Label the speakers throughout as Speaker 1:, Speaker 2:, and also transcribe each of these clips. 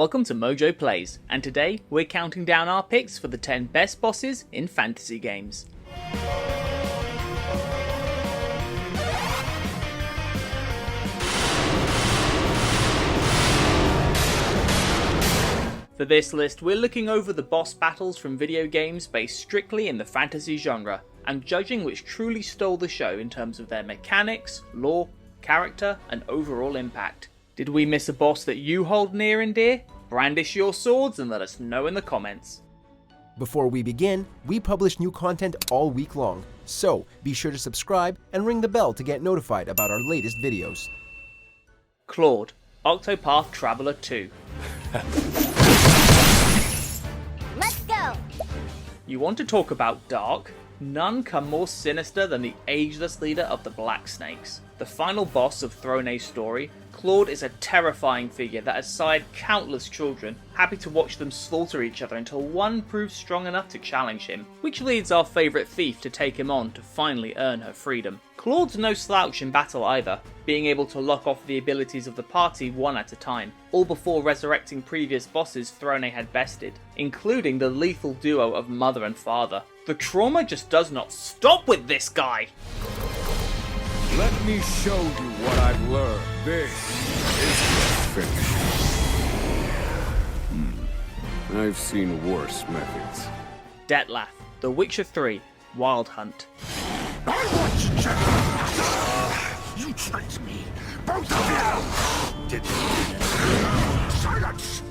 Speaker 1: Welcome to MojoPlays, and today we're counting down our picks for the 10 best bosses in fantasy games. For this list, we're looking over the boss battles from video games based strictly in the fantasy genre, and judging which truly stole the show in terms of their mechanics, lore, character, and overall impact. Did we miss a boss that you hold near and dear? Brandish your swords and let us know in the comments.
Speaker 2: Before we begin, we publish new content all week long, so be sure to subscribe and ring the bell to get notified about our latest videos.
Speaker 1: Claude, Octopath Traveler 2.
Speaker 3: Let's go!
Speaker 1: You want to talk about dark? None come more sinister than the ageless leader of the Black Snakes. The final boss of Throne A's story, Claude is a terrifying figure that has sired countless children, happy to watch them slaughter each other until one proves strong enough to challenge him, which leads our favourite thief to take him on to finally earn her freedom. Claude's no slouch in battle either, being able to lock off the abilities of the party one at a time, all before resurrecting previous bosses Throne A had bested, including the lethal duo of mother and father. The trauma just does not stop with this guy!
Speaker 4: Let me show you what I've learned. This is finished. I've seen worse methods.
Speaker 1: Dettlaff, The Witcher 3, Wild Hunt.
Speaker 5: I want you! You tricked me! Both of you! Did silence!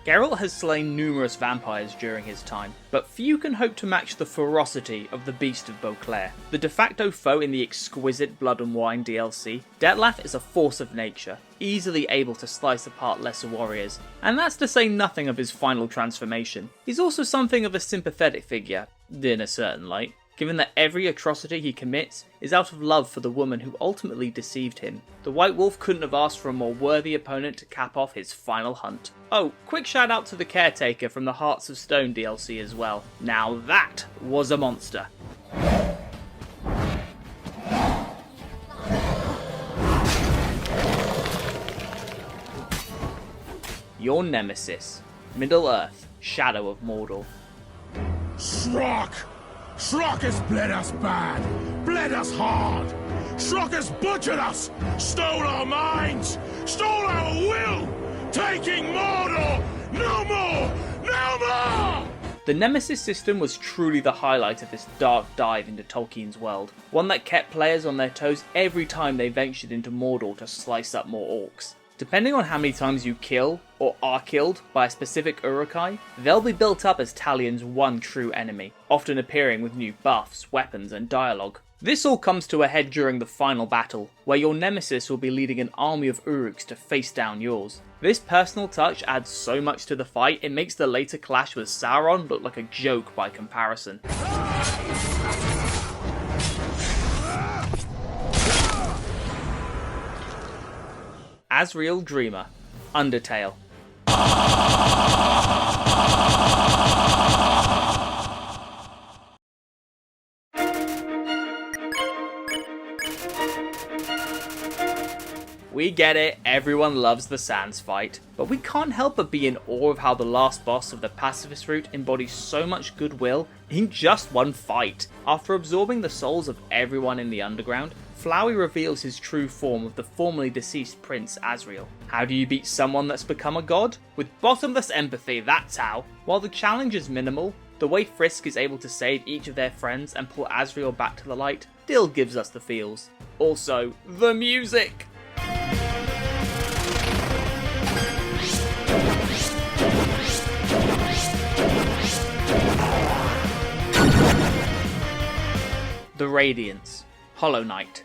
Speaker 1: Geralt has slain numerous vampires during his time, but few can hope to match the ferocity of the Beast of Beauclair. The de facto foe in the exquisite Blood and Wine DLC, Dettlaff is a force of nature, easily able to slice apart lesser warriors, and that's to say nothing of his final transformation. He's also something of a sympathetic figure, in a certain light, given that every atrocity he commits is out of love for the woman who ultimately deceived him. The White Wolf couldn't have asked for a more worthy opponent to cap off his final hunt. Oh, quick shout out to the Caretaker from the Hearts of Stone DLC as well. Now that was a monster. Your nemesis, Middle-earth, Shadow of Mordor.
Speaker 5: Shrok! Shrok has bled us bad, bled us hard. Shrok has butchered us, stole our minds, stole our will, taking Mordor. No more, no more!
Speaker 1: The Nemesis system was truly the highlight of this dark dive into Tolkien's world, one that kept players on their toes every time they ventured into Mordor to slice up more orcs. Depending on how many times you kill, or are killed, by a specific Uruk-hai, they'll be built up as Talion's one true enemy, often appearing with new buffs, weapons, and dialogue. This all comes to a head during the final battle, where your nemesis will be leading an army of Uruks to face down yours. This personal touch adds so much to the fight, it makes the later clash with Sauron look like a joke by comparison. Asriel Dreemur, Undertale. We get it, everyone loves the Sans fight, but we can't help but be in awe of how the last boss of the pacifist route embodies so much goodwill in just one fight. After absorbing the souls of everyone in the underground, Flowey reveals his true form of the formerly deceased Prince Asriel. How do you beat someone that's become a god? With bottomless empathy, that's how. While the challenge is minimal, the way Frisk is able to save each of their friends and pull Asriel back to the light still gives us the feels. Also, the music! The Radiance, Hollow Knight.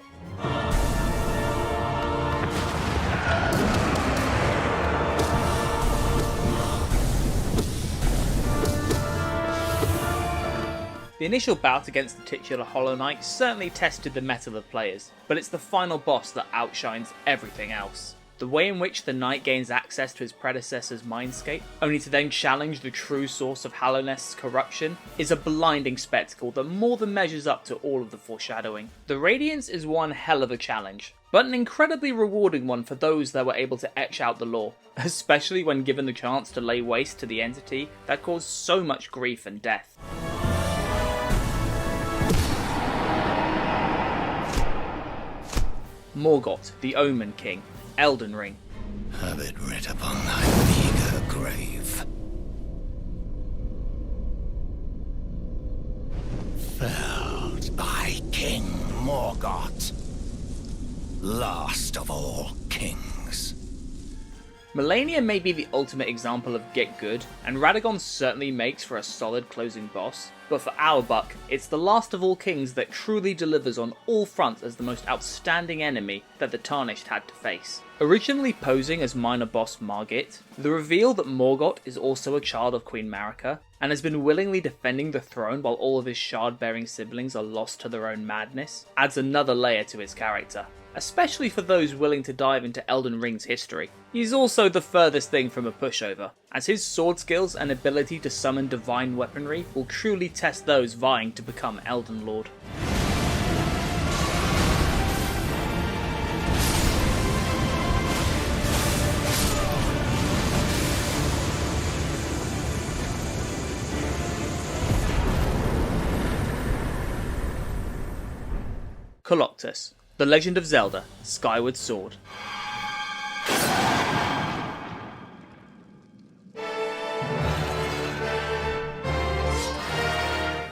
Speaker 1: The initial bout against the titular Hollow Knight certainly tested the mettle of players, but it's the final boss that outshines everything else. The way in which the knight gains access to his predecessor's mindscape, only to then challenge the true source of Hallownest's corruption, is a blinding spectacle that more than measures up to all of the foreshadowing. The Radiance is one hell of a challenge, but an incredibly rewarding one for those that were able to etch out the lore, especially when given the chance to lay waste to the entity that caused so much grief and death. Morgott, the Omen King, Elden Ring.
Speaker 6: Have it writ upon thy meager grave. Felled by King Morgott, last of all kings.
Speaker 1: Malenia may be the ultimate example of get good, and Radagon certainly makes for a solid closing boss, but for our buck, it's the last of all kings that truly delivers on all fronts as the most outstanding enemy that the Tarnished had to face. Originally posing as minor boss Margit, the reveal that Morgott is also a child of Queen Marika, and has been willingly defending the throne while all of his shard-bearing siblings are lost to their own madness, adds another layer to his character, especially for those willing to dive into Elden Ring's history. He's also the furthest thing from a pushover, as his sword skills and ability to summon divine weaponry will truly test those vying to become Elden Lord. Koloktos, The Legend of Zelda, Skyward Sword.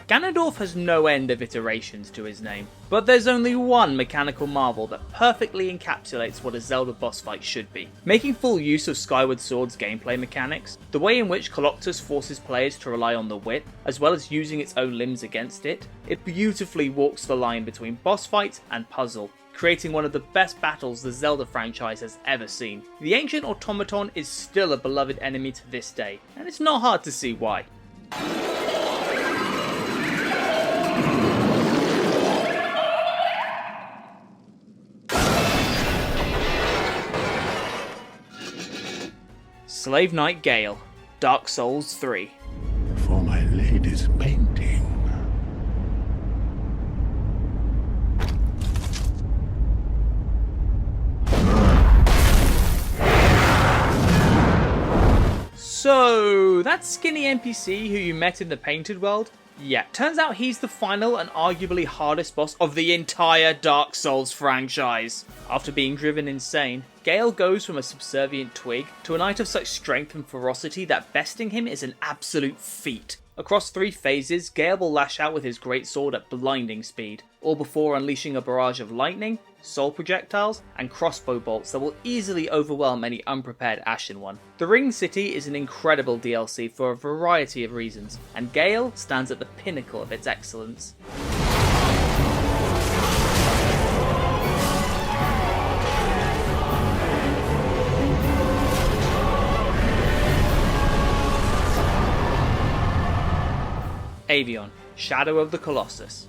Speaker 1: Ganondorf has no end of iterations to his name, but there's only one mechanical marvel that perfectly encapsulates what a Zelda boss fight should be. Making full use of Skyward Sword's gameplay mechanics, the way in which Koloktos forces players to rely on the wit, as well as using its own limbs against it, it beautifully walks the line between boss fight and puzzle, creating one of the best battles the Zelda franchise has ever seen. The ancient automaton is still a beloved enemy to this day, and it's not hard to see why. Slave Knight Gale, Dark Souls 3.
Speaker 5: For my lady's painting.
Speaker 1: So, that skinny NPC who you met in the Painted World? Yeah, turns out he's the final and arguably hardest boss of the entire Dark Souls franchise. After being driven insane, Gale goes from a subservient twig to a knight of such strength and ferocity that besting him is an absolute feat. Across 3 phases, Gale will lash out with his greatsword at blinding speed, all before unleashing a barrage of lightning, soul projectiles, and crossbow bolts that will easily overwhelm any unprepared Ashen One. The Ring City is an incredible DLC for a variety of reasons, and Gale stands at the pinnacle of its excellence. Avion, Shadow of the Colossus.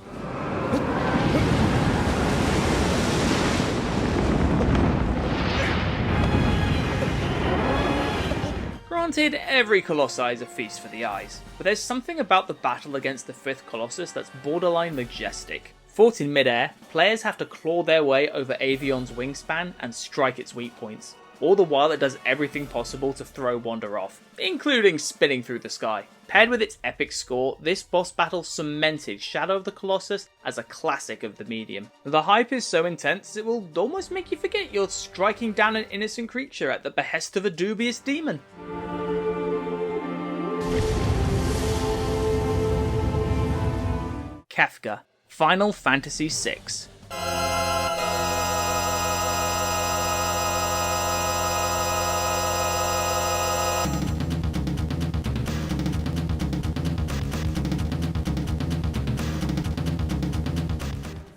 Speaker 1: Granted, every Colossi is a feast for the eyes, but there's something about the battle against the 5th Colossus that's borderline majestic. Fought in midair, players have to claw their way over Avion's wingspan and strike its weak points. All the while it does everything possible to throw Wander off, including spinning through the sky. Paired with its epic score, this boss battle cemented Shadow of the Colossus as a classic of the medium. The hype is so intense it will almost make you forget you're striking down an innocent creature at the behest of a dubious demon. Kefka, Final Fantasy VI.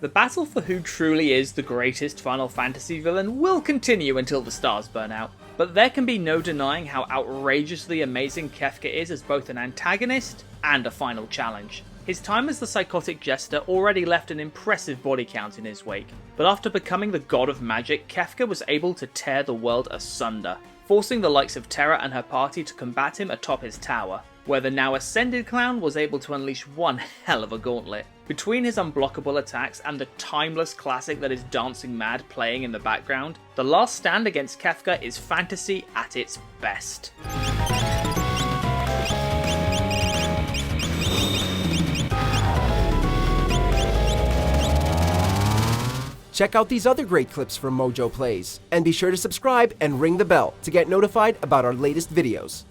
Speaker 1: The battle for who truly is the greatest Final Fantasy villain will continue until the stars burn out, but there can be no denying how outrageously amazing Kefka is as both an antagonist and a final challenge. His time as the psychotic jester already left an impressive body count in his wake, but after becoming the god of magic, Kefka was able to tear the world asunder, forcing the likes of Terra and her party to combat him atop his tower, where the now ascended clown was able to unleash one hell of a gauntlet. Between his unblockable attacks and the timeless classic that is Dancing Mad playing in the background, The Last Stand against Kefka is fantasy at its best.
Speaker 2: Check out these other great clips from MojoPlays, and be sure to subscribe and ring the bell to get notified about our latest videos.